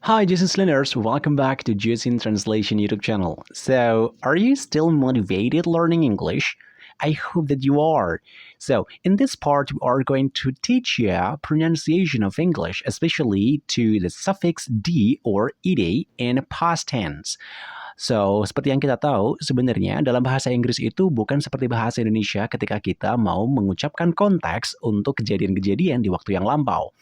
Hi, Jason listeners. Welcome back to Jason Translation YouTube channel. So, are you still motivated learning English? I hope that you are. So, in this part, we are going to teach you pronunciation of English, especially to the suffix d or ed in past tense. So, seperti yang kita tahu, sebenarnya dalam bahasa Inggris itu bukan seperti bahasa Indonesia ketika kita mau mengucapkan konteks untuk kejadian-kejadian di waktu yang lampau.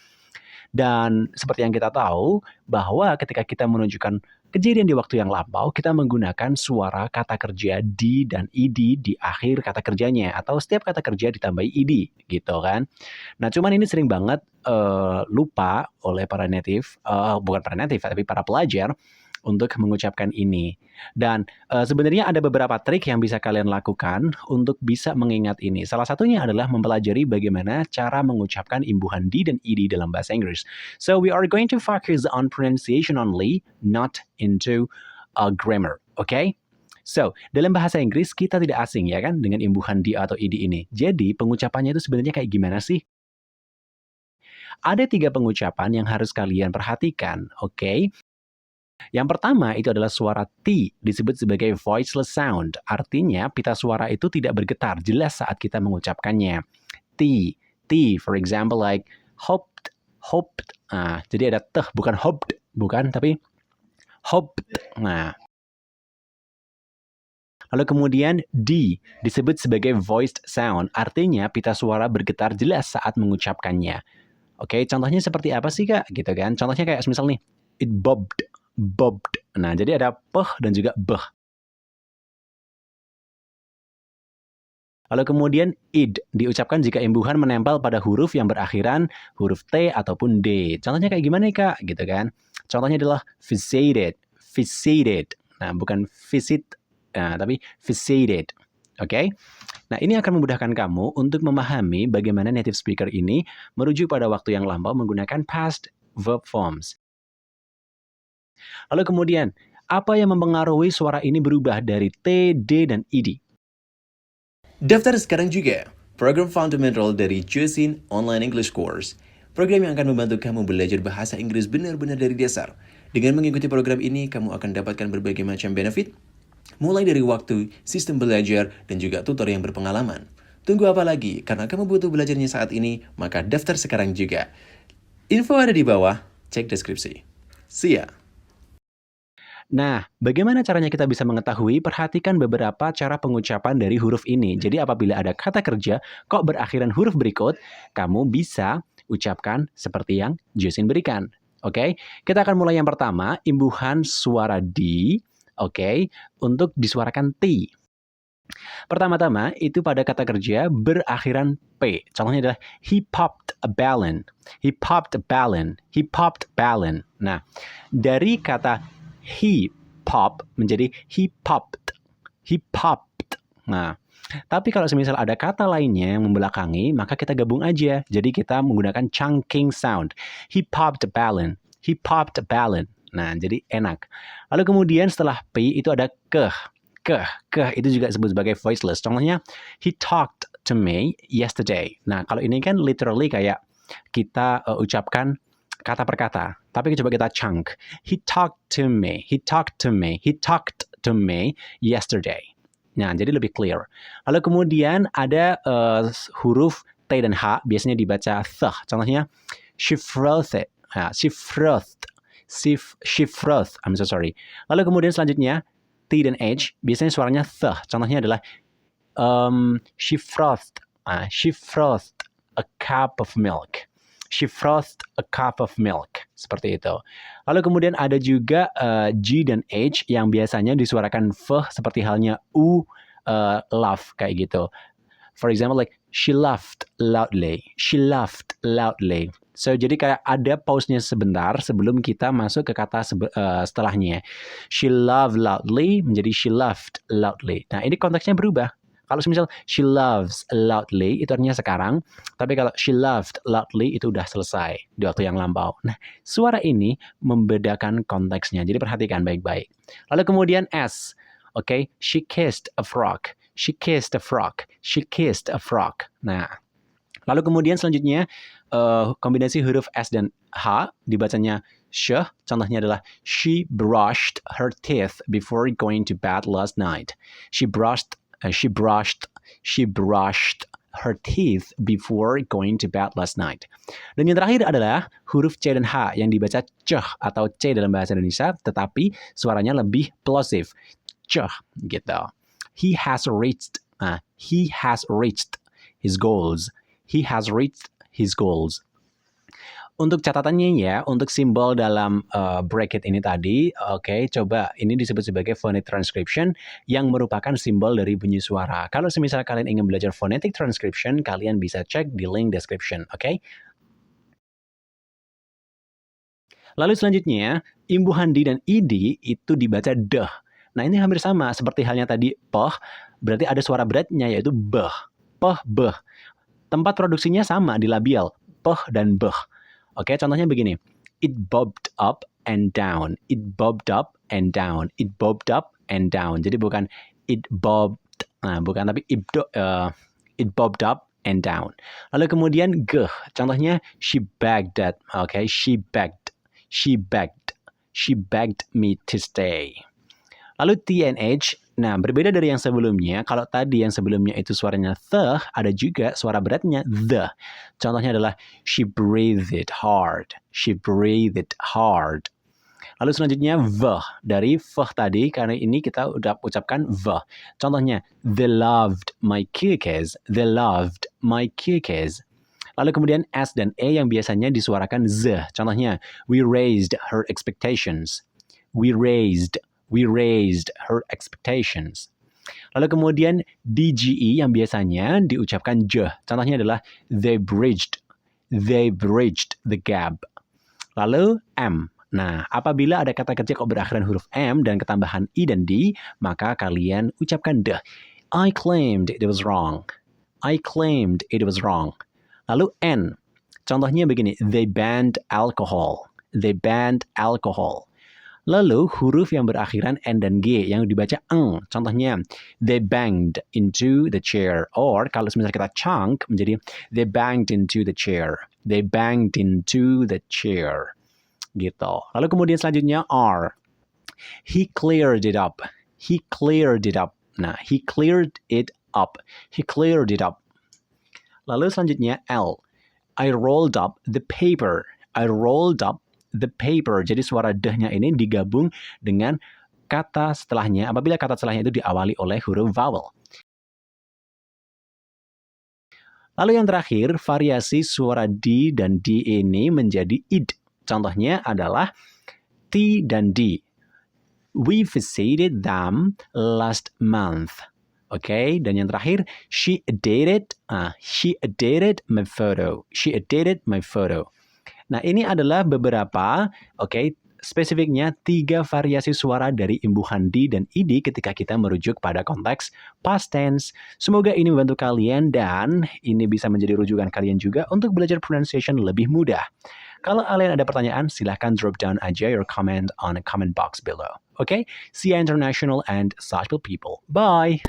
Dan seperti yang kita tahu, bahwa ketika kita menunjukkan kejadian di waktu yang lampau, kita menggunakan suara kata kerja di dan ed di akhir kata kerjanya, atau setiap kata kerja ditambahi ed, gitu kan. Nah, cuman ini sering banget lupa oleh para native, bukan para native, tapi para pelajar, untuk mengucapkan ini. Dan sebenarnya ada beberapa trik yang bisa kalian lakukan untuk bisa mengingat ini. Salah satunya adalah mempelajari bagaimana cara mengucapkan imbuhan D dan ED dalam bahasa Inggris. So we are going to focus on pronunciation only, not into grammar, okay? So, dalam bahasa Inggris kita tidak asing ya kan dengan imbuhan D atau ED ini. Jadi pengucapannya itu sebenarnya kayak gimana sih? Ada 3 pengucapan yang harus kalian perhatikan, oke? Yang pertama itu adalah suara T, disebut sebagai voiceless sound. Artinya pita suara itu tidak bergetar, jelas saat kita mengucapkannya. T, for example like hoped, hoped. Nah, jadi ada teh, bukan hoped, bukan, tapi hoped. Nah, lalu kemudian D, disebut sebagai voiced sound. Artinya pita suara bergetar jelas saat mengucapkannya. Oke, contohnya seperti apa sih, Kak? Gitu kan. Contohnya kayak misal nih, it bobbed. Bobbed. Nah, jadi ada peh dan juga beh. Lalu kemudian id diucapkan jika imbuhan menempel pada huruf yang berakhiran huruf T ataupun D. Contohnya kayak gimana nih, Kak? Gitu kan. Contohnya adalah visited. Visited. Nah, bukan visit, tapi visited. Oke? Nah, ini akan memudahkan kamu untuk memahami bagaimana native speaker ini merujuk pada waktu yang lampau menggunakan past verb forms. Lalu kemudian, apa yang mempengaruhi suara ini berubah dari T, D, dan ed? Daftar sekarang juga program fundamental dari Josin Online English Course. Program yang akan membantu kamu belajar bahasa Inggris benar-benar dari dasar. Dengan mengikuti program ini, kamu akan dapatkan berbagai macam benefit, mulai dari waktu, sistem belajar, dan juga tutor yang berpengalaman. Tunggu apa lagi? Karena kamu butuh belajarnya saat ini, maka daftar sekarang juga. Info ada di bawah, cek deskripsi. See ya! Nah, bagaimana caranya kita bisa mengetahui? Perhatikan beberapa cara pengucapan dari huruf ini. Jadi apabila ada kata kerja kok berakhiran huruf berikut, kamu bisa ucapkan seperti yang Josin berikan. Oke, kita akan mulai yang pertama, imbuhan suara D, oke, untuk disuarakan T. Pertama-tama, itu pada kata kerja berakhiran P. Contohnya adalah he popped a balloon. He popped a balloon. He popped balloon. Nah, dari kata he pop menjadi he popped. He popped. Nah, tapi kalau semisal ada kata lainnya yang membelakangi, maka kita gabung aja. Jadi kita menggunakan chunking sound. He popped a balloon. He popped a balloon. Nah, jadi enak. Lalu kemudian setelah P itu ada keh. Keh itu juga disebut sebagai voiceless. Contohnya, he talked to me yesterday. Nah, kalau ini kan literally kayak kita ucapkan kata per kata. Tapi coba kita chunk. He talked to me. He talked to me. He talked to me yesterday. Nah, jadi lebih clear. Lalu kemudian ada huruf T dan H, biasanya dibaca th. Contohnya, she frothed. Nah, she frothed. She frothed. I'm so sorry. Lalu kemudian selanjutnya, T dan H, biasanya suaranya th. Contohnya adalah, she frothed. She frothed a cup of milk. She frothed a cup of milk. Seperti itu. Lalu kemudian ada juga G dan H yang biasanya disuarakan f seperti halnya U, laugh kayak gitu. For example, like she laughed loudly. She laughed loudly. So, jadi kayak ada pause-nya sebentar sebelum kita masuk ke kata setelahnya. She laughed loudly menjadi she laughed loudly. Nah, ini konteksnya berubah. Kalau misal she loves loudly, itu artinya sekarang. Tapi kalau she laughed loudly, itu udah selesai di waktu yang lampau. Nah, suara ini membedakan konteksnya. Jadi perhatikan baik-baik. Lalu kemudian S. Okay, she kissed a frog. She kissed a frog. She kissed a frog. Nah, lalu kemudian selanjutnya kombinasi huruf S dan H dibacanya contohnya adalah she brushed her teeth before going to bed last night. She brushed her teeth before going to bed last night. Dan yang terakhir adalah huruf C dan H yang dibaca ceh atau C dalam bahasa Indonesia, tetapi suaranya lebih plosive. Ceh gitu. He has reached his goals. He has reached his goals. Untuk catatannya ya, untuk simbol dalam bracket ini tadi, oke, coba ini disebut sebagai phonetic transcription yang merupakan simbol dari bunyi suara. Kalau semisal kalian ingin belajar phonetic transcription, kalian bisa cek di link description, oke? Lalu selanjutnya, imbuhan di dan id itu dibaca deh. Nah ini hampir sama seperti halnya tadi peh, berarti ada suara beratnya yaitu beh, peh, beh. Tempat produksinya sama di labial, peh dan beh. Oke, contohnya begini. It bobbed up and down. It bobbed up and down. It bobbed up and down. Jadi bukan it bobbed, bukan, tapi it bobbed up and down. Lalu kemudian geh. Contohnya she begged that. Oke, she begged me to stay. Lalu TNH, nah berbeda dari yang sebelumnya. Kalau tadi yang sebelumnya itu suaranya the, ada juga suara beratnya the. Contohnya adalah she breathed hard. She breathed hard. Lalu selanjutnya the dari the tadi, karena ini kita udah ucapkan the. Contohnya they loved my cookies. They loved my cookies. Lalu kemudian S dan E yang biasanya disuarakan z. Contohnya we raised her expectations. We raised her expectations. Lalu kemudian DGE yang biasanya diucapkan j. Contohnya adalah they bridged the gap. Lalu M. Nah, apabila ada kata kerja kok berakhiran huruf M dan ketambahan I dan D, maka kalian ucapkan the. I claimed it was wrong. Lalu N. Contohnya begini, they banned alcohol. Lalu huruf yang berakhiran N dan G yang dibaca eng. Contohnya, they banged into the chair. Or kalau misalnya kita chunk menjadi they banged into the chair. Gitu. Lalu kemudian selanjutnya R. He cleared it up. Nah, he cleared it up. Lalu selanjutnya L. I rolled up the paper. Jadi suara deh-nya ini digabung dengan kata setelahnya apabila kata setelahnya itu diawali oleh huruf vowel. Lalu yang terakhir, variasi suara D dan D ini menjadi id. Contohnya adalah T dan D. We visited them last month. Oke, dan yang terakhir, she edited my photo. Nah, ini adalah beberapa, spesifiknya 3 variasi suara dari imbuhan D dan ID ketika kita merujuk pada konteks past tense. Semoga ini membantu kalian dan ini bisa menjadi rujukan kalian juga untuk belajar pronunciation lebih mudah. Kalau kalian ada pertanyaan, silahkan drop down aja your comment on the comment box below. Okay? See you international and Sajpil people. Bye!